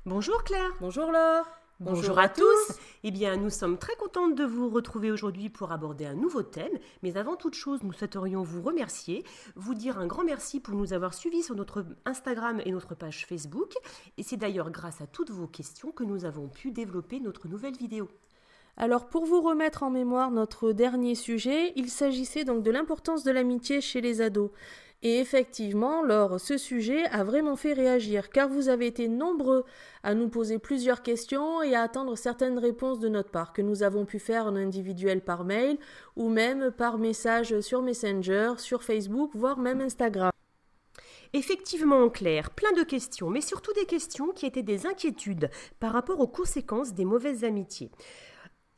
Bonjour Claire. Bonjour Laure. Bonjour à tous. Eh bien, nous sommes très contentes de vous retrouver aujourd'hui pour aborder un nouveau thème. Mais avant toute chose, nous souhaiterions vous remercier, vous dire un grand merci pour nous avoir suivis sur notre Instagram et notre page Facebook. Et c'est d'ailleurs grâce à toutes vos questions que nous avons pu développer notre nouvelle vidéo. Alors pour vous remettre en mémoire notre dernier sujet, il s'agissait donc de l'importance de l'amitié chez les ados. Et effectivement, Laure, ce sujet a vraiment fait réagir, car vous avez été nombreux à nous poser plusieurs questions et à attendre certaines réponses de notre part, que nous avons pu faire en individuel par mail, ou même par message sur Messenger, sur Facebook, voire même Instagram. Effectivement, Claire, plein de questions, mais surtout des questions qui étaient des inquiétudes par rapport aux conséquences des mauvaises amitiés.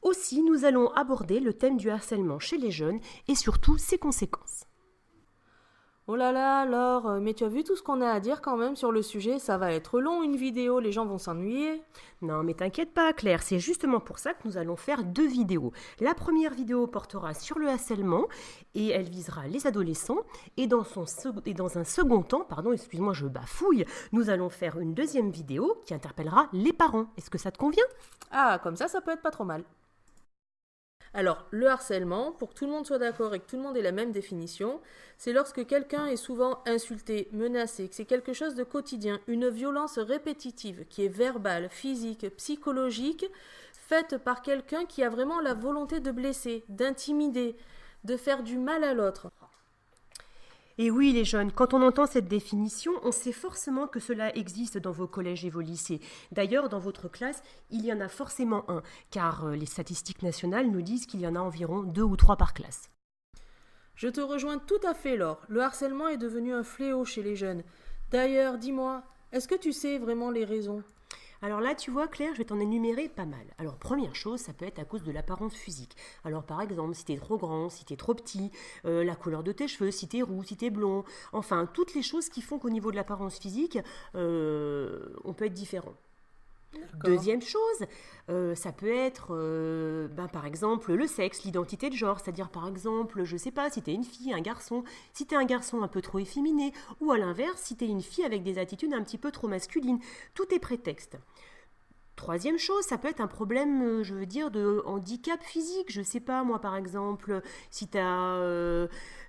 Aussi, nous allons aborder le thème du harcèlement chez les jeunes et surtout ses conséquences. Oh là là, Laure, mais tu as vu tout ce qu'on a à dire quand même sur le sujet, ça va être long une vidéo, les gens vont s'ennuyer. Non, mais t'inquiète pas, Claire, c'est justement pour ça que nous allons faire 2 vidéos. La première vidéo portera sur le harcèlement et elle visera les adolescents. Et dans un second temps, pardon, excuse-moi, je bafouille, nous allons faire une deuxième vidéo qui interpellera les parents. Est-ce que ça te convient ? Ah, comme ça peut être pas trop mal. Alors, le harcèlement, pour que tout le monde soit d'accord et que tout le monde ait la même définition, c'est lorsque quelqu'un est souvent insulté, menacé, que c'est quelque chose de quotidien, une violence répétitive qui est verbale, physique, psychologique, faite par quelqu'un qui a vraiment la volonté de blesser, d'intimider, de faire du mal à l'autre. Et oui, les jeunes, quand on entend cette définition, on sait forcément que cela existe dans vos collèges et vos lycées. D'ailleurs, dans votre classe, il y en a forcément un, car les statistiques nationales nous disent qu'il y en a environ 2 ou 3 par classe. Je te rejoins tout à fait, Laure. Le harcèlement est devenu un fléau chez les jeunes. D'ailleurs, dis-moi, est-ce que tu sais vraiment les raisons ? Alors là, tu vois, Claire, je vais t'en énumérer pas mal. Alors, première chose, ça peut être à cause de l'apparence physique. Alors, par exemple, si t'es trop grand, si t'es trop petit, la couleur de tes cheveux, si t'es roux, si t'es blond, enfin, toutes les choses qui font qu'au niveau de l'apparence physique, on peut être différent. D'accord. Deuxième chose, ça peut être, par exemple, le sexe, l'identité de genre. C'est-à-dire, par exemple, je sais pas, si t'es une fille, un garçon, si t'es un garçon un peu trop efféminé, ou à l'inverse, si t'es une fille avec des attitudes un petit peu trop masculines. Tout est prétexte. Troisième chose, ça peut être un problème, je veux dire, de handicap physique. Je sais pas, moi, par exemple, si t'as,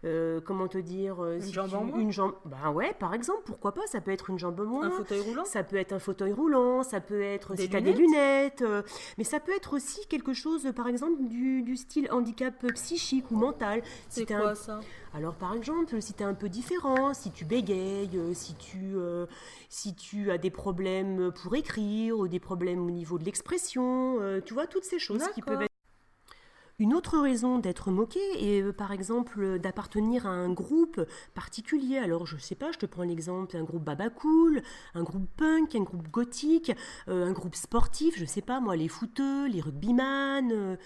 comment te dire, Une jambe en moins ? une jambe, ben ouais, par exemple, pourquoi pas, ça peut être une jambe en moins. Un fauteuil roulant ? Ça peut être un fauteuil roulant, ça peut être Des si tu as des lunettes ? lunettes, mais ça peut être aussi quelque chose, par exemple, du style handicap psychique ou mental. Si C'est t'es quoi ça ? Alors, par exemple, si tu es un peu différent, si tu bégayes, si tu as des problèmes pour écrire, ou des problèmes au niveau de l'expression, tu vois, toutes ces choses qui peuvent D'accord. être. Une autre raison d'être moqué est par exemple d'appartenir à un groupe particulier. Alors je sais pas, je te prends l'exemple d'un groupe baba cool, un groupe punk, un groupe gothique, un groupe sportif, je sais pas moi, les footeux, les rugbyman.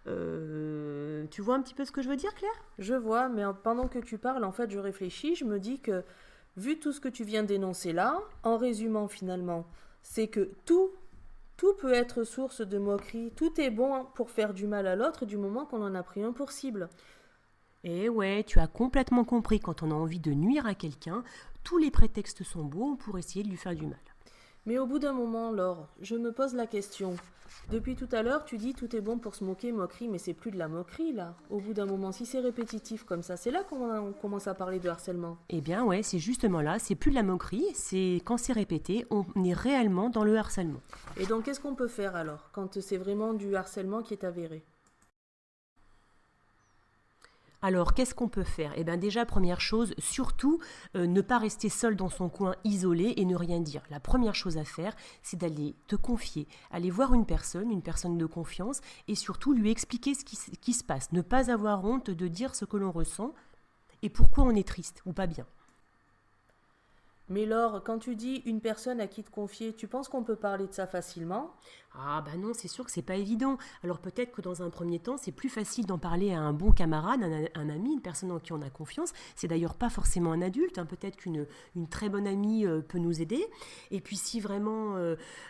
Tu vois un petit peu ce que je veux dire, Claire ? Je vois, mais pendant que tu parles, en fait, je réfléchis, je me dis que, vu tout ce que tu viens d'énoncer là, en résumant finalement, c'est que tout peut être source de moquerie, tout est bon pour faire du mal à l'autre du moment qu'on en a pris un pour cible. Eh ouais, tu as complètement compris, quand on a envie de nuire à quelqu'un, tous les prétextes sont bons pour essayer de lui faire du mal. Mais au bout d'un moment, Laure, je me pose la question. Depuis tout à l'heure, tu dis tout est bon pour se moquer, moquerie, mais c'est plus de la moquerie là. Au bout d'un moment, si c'est répétitif comme ça, c'est là qu'on commence à parler de harcèlement. Eh bien ouais, c'est justement là, c'est plus de la moquerie, c'est quand c'est répété, on est réellement dans le harcèlement. Et donc, qu'est-ce qu'on peut faire alors, quand c'est vraiment du harcèlement qui est avéré ? Alors, qu'est-ce qu'on peut faire ? Eh bien déjà, première chose, surtout, ne pas rester seul dans son coin isolé et ne rien dire. La première chose à faire, c'est d'aller te confier, aller voir une personne de confiance, et surtout lui expliquer ce qui se passe. Ne pas avoir honte de dire ce que l'on ressent et pourquoi on est triste ou pas bien. Mais Laure, quand tu dis une personne à qui te confier, tu penses qu'on peut parler de ça facilement ? Ah bah non, c'est sûr que c'est pas évident. Alors peut-être que dans un premier temps, c'est plus facile d'en parler à un bon camarade, un ami, une personne en qui on a confiance. C'est d'ailleurs pas forcément un adulte, peut-être qu'une très bonne amie peut nous aider. Et puis si vraiment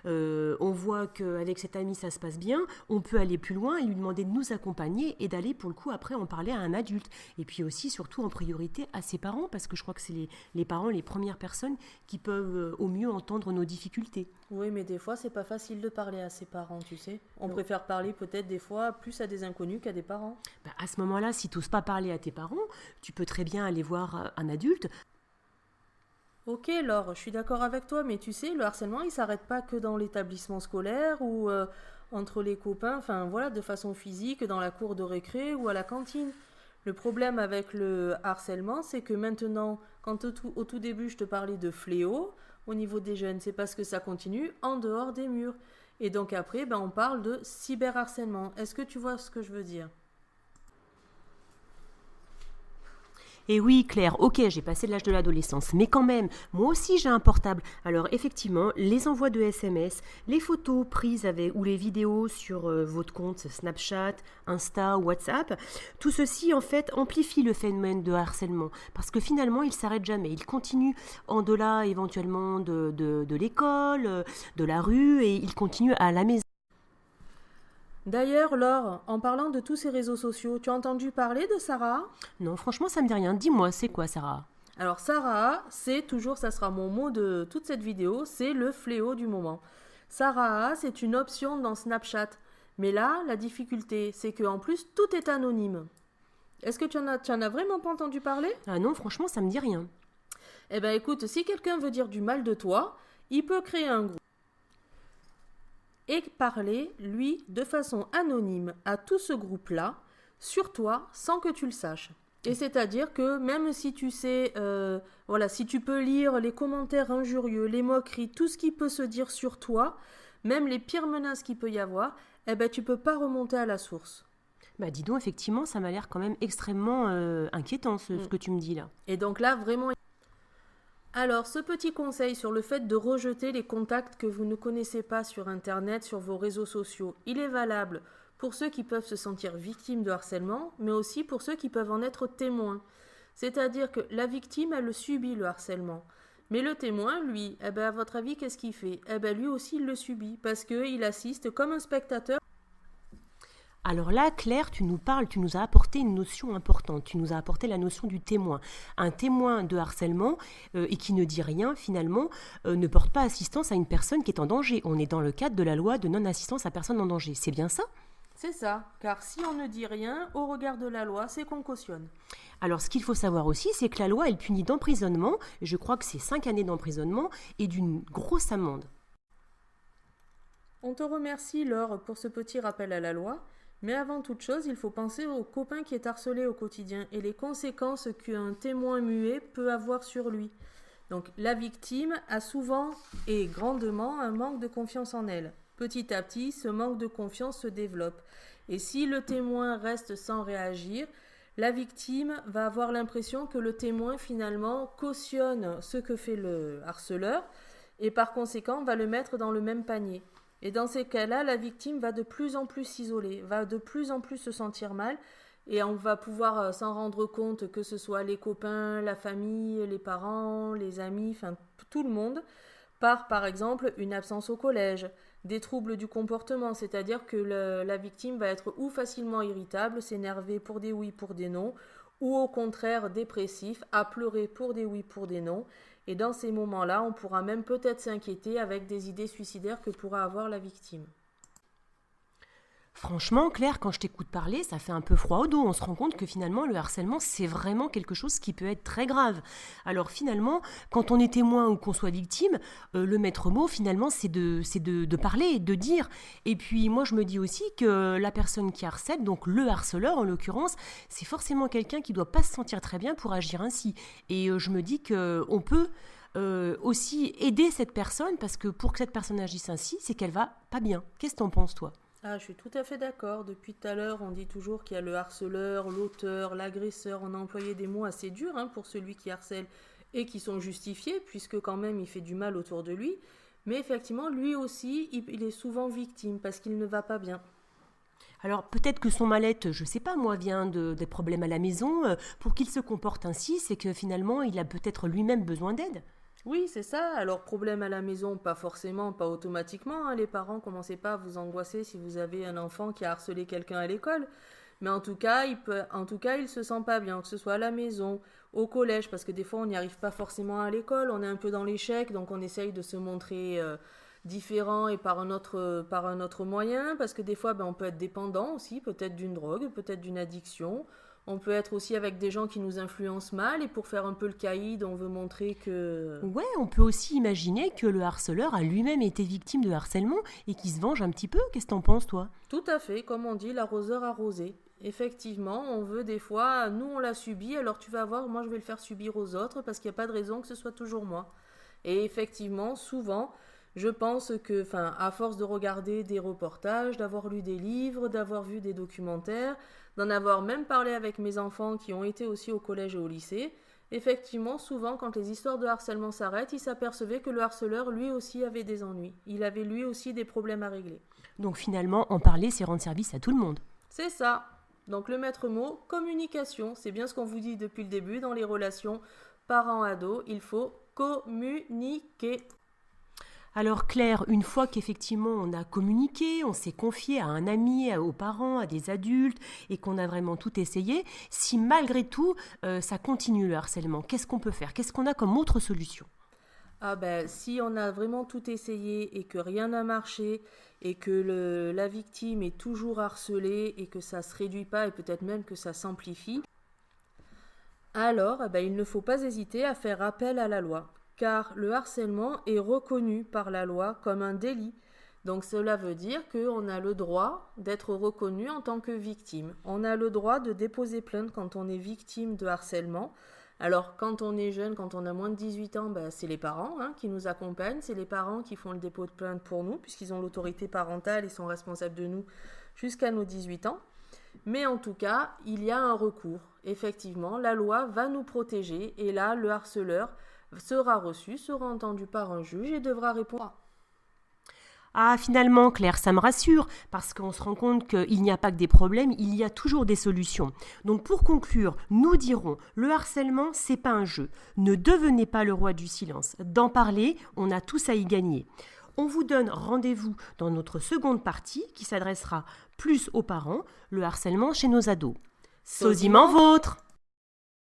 on voit qu'avec cet ami ça se passe bien, on peut aller plus loin et lui demander de nous accompagner et d'aller pour le coup après en parler à un adulte. Et puis aussi surtout en priorité à ses parents, parce que je crois que c'est les parents les premières personnes personnes qui peuvent au mieux entendre nos difficultés. Oui, mais des fois, c'est pas facile de parler à ses parents, tu sais. On Non. préfère parler peut-être des fois plus à des inconnus qu'à des parents. À ce moment-là, si tu n'oses pas parler à tes parents, tu peux très bien aller voir un adulte. Ok, Laure, je suis d'accord avec toi, mais tu sais, le harcèlement, il s'arrête pas que dans l'établissement scolaire ou entre les copains, enfin voilà, de façon physique, dans la cour de récré ou à la cantine. Le problème avec le harcèlement, c'est que maintenant, quand au tout début, je te parlais de fléau au niveau des jeunes, c'est parce que ça continue en dehors des murs. Et donc après, ben, on parle de cyberharcèlement. Est-ce que tu vois ce que je veux dire? Et oui, Claire, ok, j'ai passé l'âge de l'adolescence, mais quand même, moi aussi j'ai un portable. Alors effectivement, les envois de SMS, les photos prises avec ou les vidéos sur votre compte Snapchat, Insta, WhatsApp, tout ceci en fait amplifie le phénomène de harcèlement parce que finalement il s'arrête jamais, il continue en delà éventuellement de l'école, de la rue et il continue à la maison. D'ailleurs, Laure, en parlant de tous ces réseaux sociaux, tu as entendu parler de Sarah? Non, franchement ça me dit rien. Dis-moi, c'est quoi Sarah? Alors Sarah, c'est toujours, ça sera mon mot de toute cette vidéo, c'est le fléau du moment. Sarah, c'est une option dans Snapchat. Mais là, la difficulté, c'est qu'en plus, tout est anonyme. Est-ce que tu en as vraiment pas entendu parler? Ah non, franchement ça me dit rien. Eh ben écoute, si quelqu'un veut dire du mal de toi, il peut créer un groupe et parler, lui, de façon anonyme à tout ce groupe-là, sur toi, sans que tu le saches. Et c'est-à-dire que même si tu sais, voilà, si tu peux lire les commentaires injurieux, les moqueries, tout ce qui peut se dire sur toi, même les pires menaces qu'il peut y avoir, eh ben tu peux pas remonter à la source. Bah dis donc, effectivement, ça m'a l'air quand même extrêmement inquiétant ce que tu me dis là. Et donc là, vraiment. Alors, ce petit conseil sur le fait de rejeter les contacts que vous ne connaissez pas sur Internet, sur vos réseaux sociaux, il est valable pour ceux qui peuvent se sentir victimes de harcèlement, mais aussi pour ceux qui peuvent en être témoins. C'est-à-dire que la victime, elle subit le harcèlement. Mais le témoin, lui, eh ben, à votre avis, qu'est-ce qu'il fait? Eh ben, lui aussi, il le subit, parce qu'il assiste comme un spectateur. Alors là, Claire, tu nous as apporté une notion importante. Tu nous as apporté la notion du témoin. Un témoin de harcèlement et qui ne dit rien, finalement, ne porte pas assistance à une personne qui est en danger. On est dans le cadre de la loi de non-assistance à personne en danger. C'est bien ça? C'est ça, car si on ne dit rien, au regard de la loi, c'est qu'on cautionne. Alors, ce qu'il faut savoir aussi, c'est que la loi, elle punit d'emprisonnement, et je crois que c'est 5 années d'emprisonnement, et d'une grosse amende. On te remercie, Laure, pour ce petit rappel à la loi. Mais avant toute chose, il faut penser au copain qui est harcelé au quotidien et les conséquences qu'un témoin muet peut avoir sur lui. Donc la victime a souvent et grandement un manque de confiance en elle. Petit à petit, ce manque de confiance se développe. Et si le témoin reste sans réagir, la victime va avoir l'impression que le témoin finalement cautionne ce que fait le harceleur et par conséquent va le mettre dans le même panier. Et dans ces cas-là, la victime va de plus en plus s'isoler, va de plus en plus se sentir mal et on va pouvoir s'en rendre compte que ce soit les copains, la famille, les parents, les amis, enfin tout le monde, par exemple une absence au collège, des troubles du comportement, c'est-à-dire que la victime va être ou facilement irritable, s'énerver pour des oui, pour des non, ou au contraire dépressif, à pleurer pour des oui, pour des non. Et dans ces moments-là, on pourra même peut-être s'inquiéter avec des idées suicidaires que pourra avoir la victime. Franchement, Claire, quand je t'écoute parler, ça fait un peu froid au dos. On se rend compte que finalement, le harcèlement, c'est vraiment quelque chose qui peut être très grave. Alors finalement, quand on est témoin ou qu'on soit victime, le maître mot, finalement, c'est de parler, de dire. Et puis moi, je me dis aussi que la personne qui harcèle, donc le harceleur en l'occurrence, c'est forcément quelqu'un qui ne doit pas se sentir très bien pour agir ainsi. Et je me dis qu'on peut aussi aider cette personne parce que pour que cette personne agisse ainsi, c'est qu'elle va pas bien. Qu'est-ce que t'en penses, toi ? Ah, je suis tout à fait d'accord. Depuis tout à l'heure, on dit toujours qu'il y a le harceleur, l'auteur, l'agresseur. On a employé des mots assez durs pour celui qui harcèle et qui sont justifiés, puisque quand même il fait du mal autour de lui. Mais effectivement, lui aussi, il est souvent victime parce qu'il ne va pas bien. Alors peut-être que son mal-être, je sais pas moi, vient des problèmes à la maison. Pour qu'il se comporte ainsi, c'est que finalement, il a peut-être lui-même besoin d'aide. Oui, c'est ça. Alors, problème à la maison, pas forcément, pas automatiquement. Les parents, commencez pas à vous angoisser si vous avez un enfant qui a harcelé quelqu'un à l'école. Mais en tout cas, il se sent pas bien, que ce soit à la maison, au collège, parce que des fois, on n'y arrive pas forcément à l'école, on est un peu dans l'échec, donc on essaye de se montrer différent et par un autre moyen, parce que des fois, on peut être dépendant aussi, peut-être d'une drogue, peut-être d'une addiction. On peut être aussi avec des gens qui nous influencent mal, et pour faire un peu le caïd, on veut montrer que... Ouais, on peut aussi imaginer que le harceleur a lui-même été victime de harcèlement et qu'il se venge un petit peu. Qu'est-ce que t'en penses, toi? Tout à fait, comme on dit, l'arroseur arrosé. Effectivement, on veut des fois, nous on l'a subi, alors tu vas voir, moi je vais le faire subir aux autres parce qu'il n'y a pas de raison que ce soit toujours moi. Et effectivement, souvent, je pense que, à force de regarder des reportages, d'avoir lu des livres, d'avoir vu des documentaires, d'en avoir même parlé avec mes enfants qui ont été aussi au collège et au lycée, effectivement, souvent, quand les histoires de harcèlement s'arrêtent, ils s'apercevaient que le harceleur, lui aussi, avait des ennuis. Il avait lui aussi des problèmes à régler. Donc finalement, en parler, c'est rendre service à tout le monde. C'est ça. Donc le maître mot, communication. C'est bien ce qu'on vous dit depuis le début dans les relations parents-ados. Il faut communiquer. Alors Claire, une fois qu'effectivement on a communiqué, on s'est confié à un ami, aux parents, à des adultes et qu'on a vraiment tout essayé, si malgré tout ça continue le harcèlement, qu'est-ce qu'on peut faire? Qu'est-ce qu'on a comme autre solution? Si on a vraiment tout essayé et que rien n'a marché et que la victime est toujours harcelée et que ça ne se réduit pas et peut-être même que ça s'amplifie, alors il ne faut pas hésiter à faire appel à la loi. Car le harcèlement est reconnu par la loi comme un délit. Donc cela veut dire qu'on a le droit d'être reconnu en tant que victime. On a le droit de déposer plainte quand on est victime de harcèlement. Alors quand on est jeune, quand on a moins de 18 ans, c'est les parents qui nous accompagnent. C'est les parents qui font le dépôt de plainte pour nous, puisqu'ils ont l'autorité parentale et sont responsables de nous jusqu'à nos 18 ans. Mais en tout cas, il y a un recours. Effectivement, la loi va nous protéger et là, le harceleur sera reçu, sera entendu par un juge et devra répondre. Ah, finalement, Claire, ça me rassure, parce qu'on se rend compte qu'il n'y a pas que des problèmes, il y a toujours des solutions. Donc pour conclure, nous dirons, le harcèlement, c'est pas un jeu. Ne devenez pas le roi du silence. D'en parler, on a tous à y gagner. On vous donne rendez-vous dans notre seconde partie, qui s'adressera plus aux parents, le harcèlement chez nos ados. Sosiment vôtre!